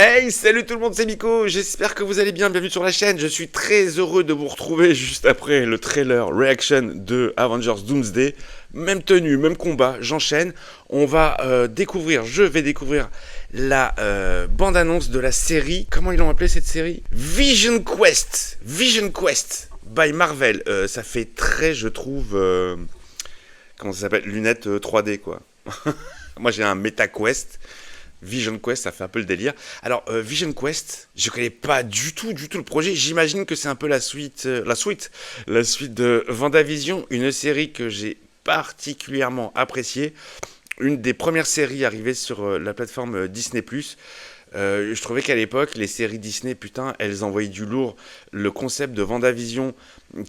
Hey, salut tout le monde, c'est Miko, j'espère que vous allez bien, bienvenue sur la chaîne. Je suis très heureux de vous retrouver juste après le trailer Reaction de Avengers Doomsday. Même tenue, même combat, j'enchaîne. Je vais découvrir la bande-annonce de la série, comment ils l'ont appelé cette série? Vision Quest by Marvel. Ça fait très, je trouve, comment ça s'appelle? Lunettes 3D quoi. Moi j'ai un MetaQuest. Vision Quest, ça fait un peu le délire. Alors, Vision Quest, je connais pas du tout le projet. J'imagine que c'est un peu la suite de WandaVision, une série que j'ai particulièrement appréciée. Une des premières séries arrivées sur la plateforme Disney+. Je trouvais qu'à l'époque, les séries Disney, putain, elles envoyaient du lourd. Le concept de WandaVision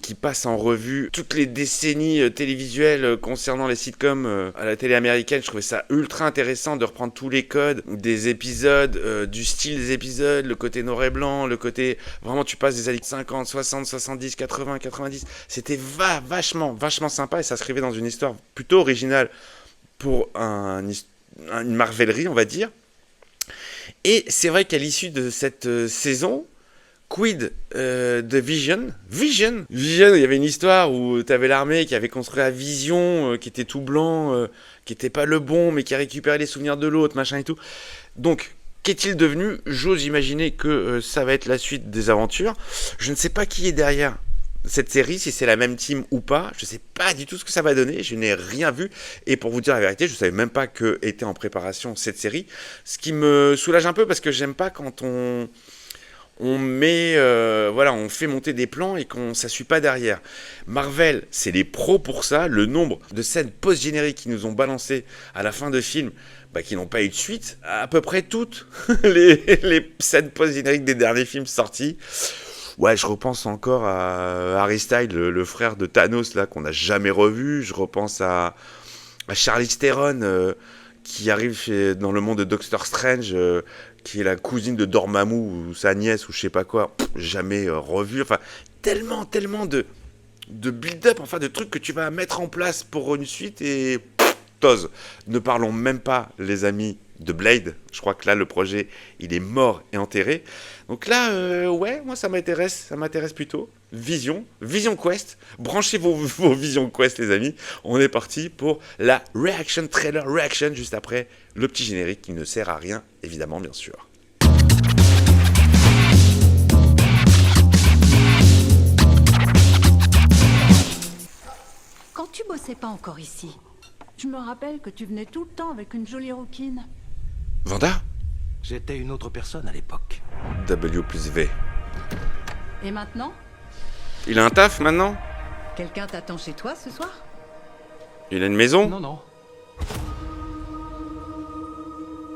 qui passe en revue toutes les décennies télévisuelles concernant les sitcoms à la télé américaine, je trouvais ça ultra intéressant de reprendre tous les codes des épisodes, du style des épisodes, le côté noir et blanc, le côté... Vraiment, tu passes des années 50, 60, 70, 80, 90. C'était vachement sympa et ça s'inscrivait dans une histoire plutôt originale pour une marvelerie, on va dire. Et c'est vrai qu'à l'issue de cette saison, quid de Vision, il y avait une histoire où tu avais l'armée qui avait construit la Vision, qui était tout blanc, qui n'était pas le bon, mais qui a récupéré les souvenirs de l'autre, machin et tout. Donc, qu'est-il devenu? J'ose imaginer que ça va être la suite des aventures. Je ne sais pas qui est derrière cette série, si c'est la même team ou pas, je sais pas du tout ce que ça va donner, je n'ai rien vu, et pour vous dire la vérité, je savais même pas que était en préparation cette série, ce qui me soulage un peu parce que j'aime pas quand on fait monter des plans et qu'on ça suit pas derrière. Marvel, c'est les pros pour ça, le nombre de scènes post-génériques qu'ils nous ont balancées à la fin de film, qui n'ont pas eu de suite, à peu près toutes les scènes post-génériques des derniers films sortis. Ouais, je repense encore à Harry Styles, le frère de Thanos, là, qu'on n'a jamais revu. Je repense à Charlize Theron, qui arrive dans le monde de Doctor Strange, qui est la cousine de Dormammu, ou sa nièce, ou je sais pas quoi. Jamais revu. Enfin, tellement de build-up, enfin, de trucs que tu vas mettre en place pour une suite et... Tose. Ne parlons même pas, les amis, de Blade. Je crois que là, le projet, il est mort et enterré. Donc là, ouais, moi, ça m'intéresse plutôt. Vision Quest. Branchez vos Vision Quest, les amis. On est parti pour la trailer reaction, juste après le petit générique qui ne sert à rien, évidemment, bien sûr. Quand tu bossais pas encore ici, je me rappelle que tu venais tout le temps avec une jolie rouquine. Vanda? J'étais une autre personne à l'époque. W+V. Et maintenant? Il a un taf maintenant? Quelqu'un t'attend chez toi ce soir? Il a une maison? Non.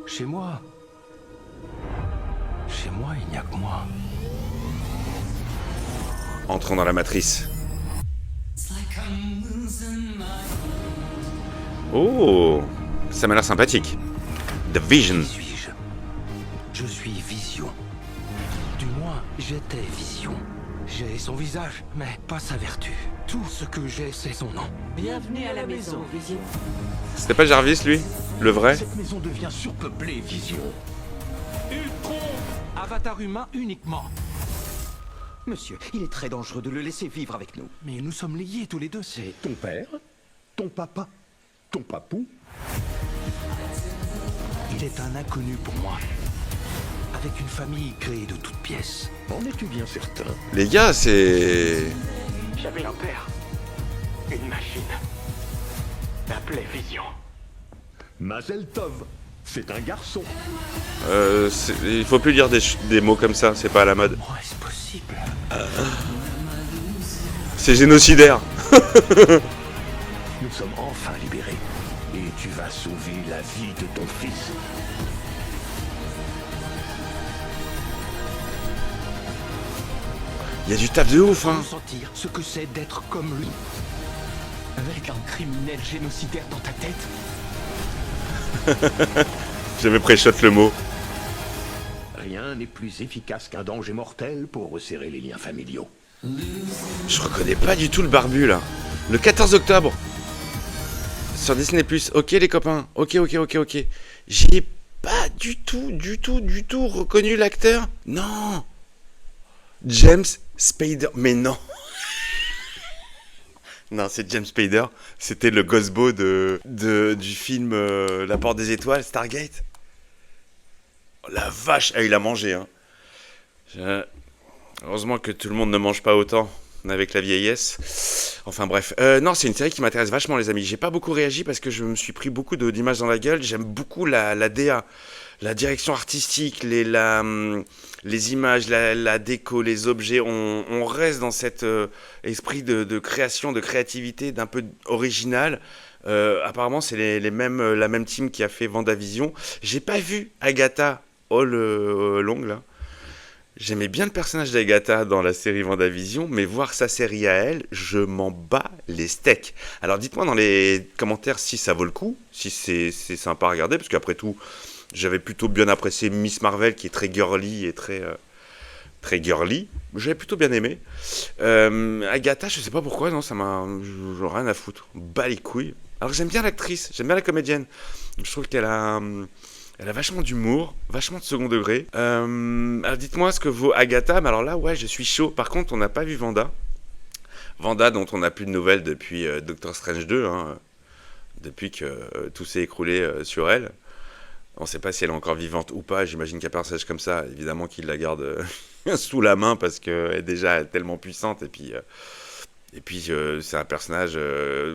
Chez moi, il n'y a que moi. Entrons dans la matrice. Oh, ça m'a l'air sympathique. The Vision. Qui suis-je? Je suis Vision. Du moins, j'étais Vision. J'ai son visage, mais pas sa vertu. Tout ce que j'ai, c'est son nom. Bienvenue à la maison, Vision. C'était pas Jarvis, lui? Le vrai? Cette maison devient surpeuplée, Vision. Ultron! Avatar humain uniquement. Monsieur, il est très dangereux de le laisser vivre avec nous. Mais nous sommes liés tous les deux, c'est... Ton père, ton papa, ton papou. Il est un inconnu pour moi. Avec une famille créée de toutes pièces. En es-tu bien certain? Les gars, c'est... J'avais un père. Une machine. M'appelait Vision. Mazel Tov, c'est un garçon. Il faut plus dire des mots comme ça, c'est pas à la mode. Comment est-ce possible? C'est génocidaire. Nous sommes enfin libérés. Et tu vas sauver la vie de ton fils. Il y a du taf de ouf, hein. Ressentir ce que c'est d'être comme lui. Avec un criminel génocidaire dans ta tête? J'avais pré-shot le mot. Rien n'est plus efficace qu'un danger mortel pour resserrer les liens familiaux. Je reconnais pas du tout le barbu, là. Le 14 octobre. Sur Disney+. Ok, les copains. Ok. J'ai pas du tout reconnu l'acteur. Non. James Spader. Mais non. Non, c'est James Spader. C'était le Gosbo du film La Porte des Étoiles, Stargate. Oh, la vache, il a mangé. Hein. Heureusement que tout le monde ne mange pas autant avec la vieillesse. Enfin bref. Non, c'est une série qui m'intéresse vachement, les amis. J'ai pas beaucoup réagi parce que je me suis pris beaucoup d'images dans la gueule. J'aime beaucoup la DA, la direction artistique, les images, la déco, les objets. On reste dans cet esprit de création, de créativité, d'un peu original. Apparemment, c'est la même team qui a fait WandaVision. J'ai pas vu Agatha All Along, là. J'aimais bien le personnage d'Agatha dans la série WandaVision, mais voir sa série à elle, je m'en bats les steaks. Alors dites-moi dans les commentaires si ça vaut le coup, si c'est sympa à regarder, parce qu'après tout, j'avais plutôt bien apprécié Miss Marvel, qui est très girly et très girly. J'avais plutôt bien aimé. Agatha, je sais pas pourquoi, non, j'en ai rien à foutre. Bats les couilles. Alors j'aime bien l'actrice, j'aime bien la comédienne. Je trouve qu'elle a vachement d'humour, vachement de second degré. Alors dites-moi ce que vaut Agatha. Mais alors là, ouais, je suis chaud. Par contre, on n'a pas vu Wanda. Wanda, dont on n'a plus de nouvelles depuis Doctor Strange 2, hein, depuis que tout s'est écroulé sur elle. On ne sait pas si elle est encore vivante ou pas. J'imagine qu'un personnage comme ça, évidemment qu'il la garde sous la main parce qu'elle est déjà tellement puissante. Et puis c'est un personnage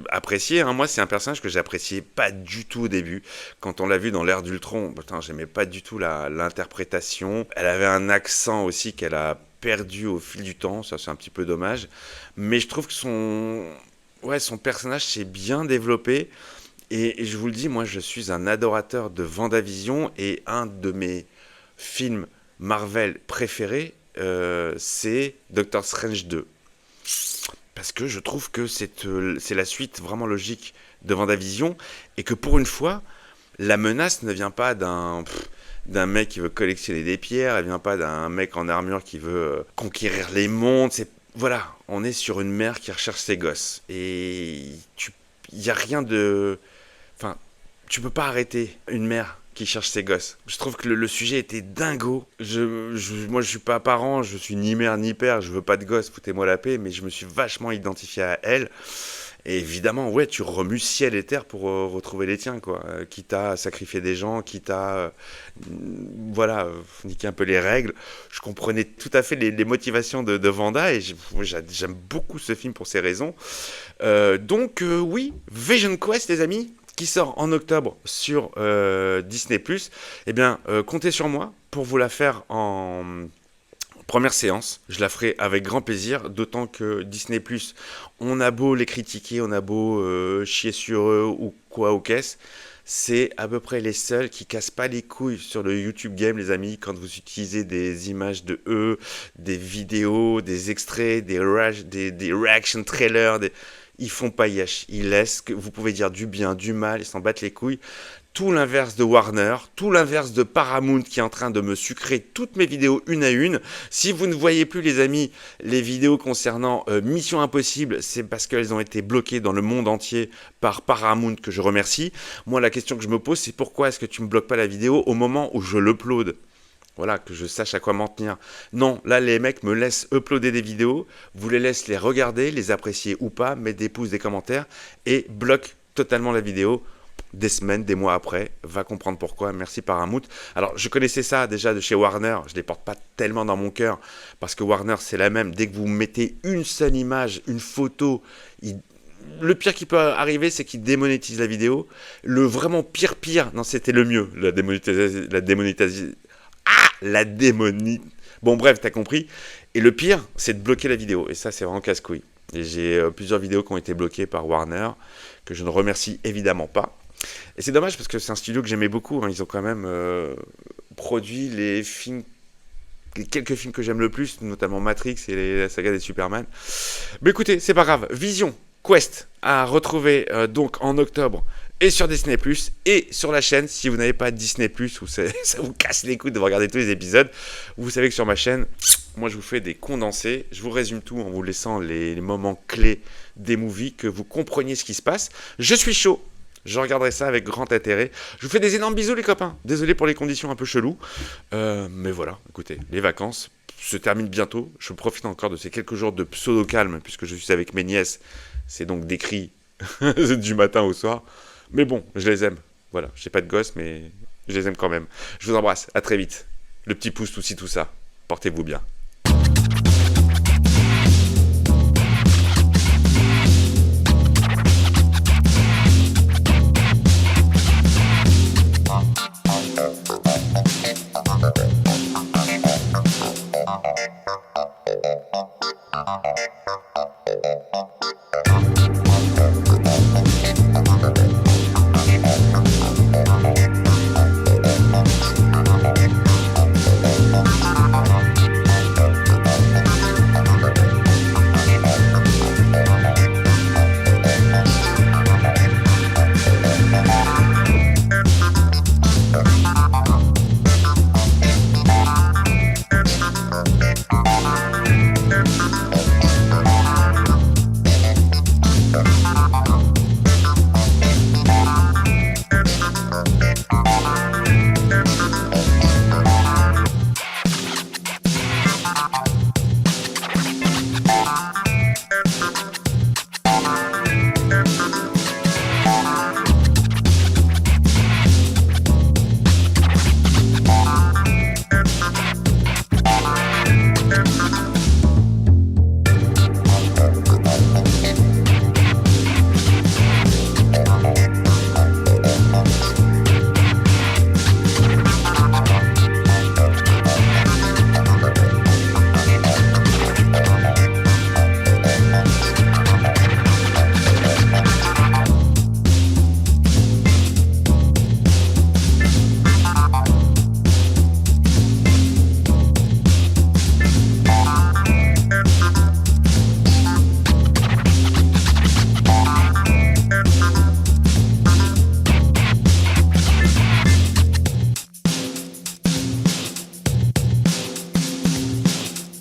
apprécié. Hein. Moi, c'est un personnage que j'appréciais pas du tout au début. Quand on l'a vu dans l'ère d'Ultron, putain, j'aimais pas du tout l'interprétation. Elle avait un accent aussi qu'elle a perdu au fil du temps. Ça, c'est un petit peu dommage. Mais je trouve que son personnage s'est bien développé. Et je vous le dis, moi, je suis un adorateur de WandaVision. Et un de mes films Marvel préférés, c'est Doctor Strange 2. Parce que je trouve que c'est la suite vraiment logique de WandaVision et que pour une fois, la menace ne vient pas d'un mec qui veut collectionner des pierres, elle vient pas d'un mec en armure qui veut conquérir les mondes. Voilà, on est sur une mère qui recherche ses gosses et il y a rien de, enfin, tu peux pas arrêter une mère qui cherche ses gosses. Je trouve que le sujet était dingo. Moi, je suis pas parent, je suis ni mère ni père, je veux pas de gosse, foutez-moi la paix, mais je me suis vachement identifié à elle. Et évidemment, ouais, tu remues ciel et terre pour retrouver les tiens, quoi. Quitte à sacrifier des gens, quitte à, niquer un peu les règles. Je comprenais tout à fait les motivations de Wanda et j'aime beaucoup ce film pour ces raisons. Donc, oui, Vision Quest, les amis, qui sort en octobre sur Disney+. Eh bien, comptez sur moi pour vous la faire en première séance. Je la ferai avec grand plaisir, d'autant que Disney+, on a beau les critiquer, on a beau chier sur eux ou quoi ou qu'est-ce, c'est à peu près les seuls qui cassent pas les couilles sur le YouTube Game, les amis, quand vous utilisez des images de eux, des vidéos, des extraits, des reaction trailers, ils font pas yesh, ils laissent, que vous pouvez dire du bien, du mal, ils s'en battent les couilles. Tout l'inverse de Warner, tout l'inverse de Paramount qui est en train de me sucrer toutes mes vidéos une à une. Si vous ne voyez plus, les amis, les vidéos concernant Mission Impossible, c'est parce qu'elles ont été bloquées dans le monde entier par Paramount, que je remercie. Moi, la question que je me pose, c'est pourquoi est-ce que tu ne me bloques pas la vidéo au moment où je l'upload ? Voilà, que je sache à quoi m'en tenir. Non, là, les mecs me laissent uploader des vidéos, vous les laissez les regarder, les apprécier ou pas, mettre des pouces, des commentaires, et bloquent totalement la vidéo des semaines, des mois après. Va comprendre pourquoi. Merci Paramount. Alors, je connaissais ça déjà de chez Warner. Je ne les porte pas tellement dans mon cœur, parce que Warner, c'est la même. Dès que vous mettez une seule image, une photo, le pire qui peut arriver, c'est qu'ils démonétisent la vidéo. Le vraiment pire, non, c'était le mieux, la démonétisation. Bon, bref, t'as compris. Et le pire, c'est de bloquer la vidéo. Et ça, c'est vraiment casse-couille. Et j'ai plusieurs vidéos qui ont été bloquées par Warner, que je ne remercie évidemment pas. Et c'est dommage parce que c'est un studio que j'aimais beaucoup. Hein. Ils ont quand même produit les quelques films que j'aime le plus, notamment Matrix et la saga des Superman. Mais écoutez, c'est pas grave. Vision Quest à retrouver donc en octobre. Et sur Disney+, et sur la chaîne, si vous n'avez pas Disney+, où ça vous casse les couilles de regarder tous les épisodes, vous savez que sur ma chaîne, moi je vous fais des condensés, je vous résume tout en vous laissant les moments clés des movies, que vous compreniez ce qui se passe. Je suis chaud, Je regarderai ça avec grand intérêt. Je vous fais des énormes bisous les copains. Désolé pour les conditions un peu cheloues. Mais voilà, écoutez, les vacances se terminent bientôt. Je profite encore de ces quelques jours de pseudo-calme puisque je suis avec mes nièces. C'est donc des cris du matin au soir. Mais bon, je les aime. Voilà, j'ai pas de gosse, mais je les aime quand même. Je vous embrasse, à très vite. Le petit pouce, tout ci, tout ça. Portez-vous bien. Thank you.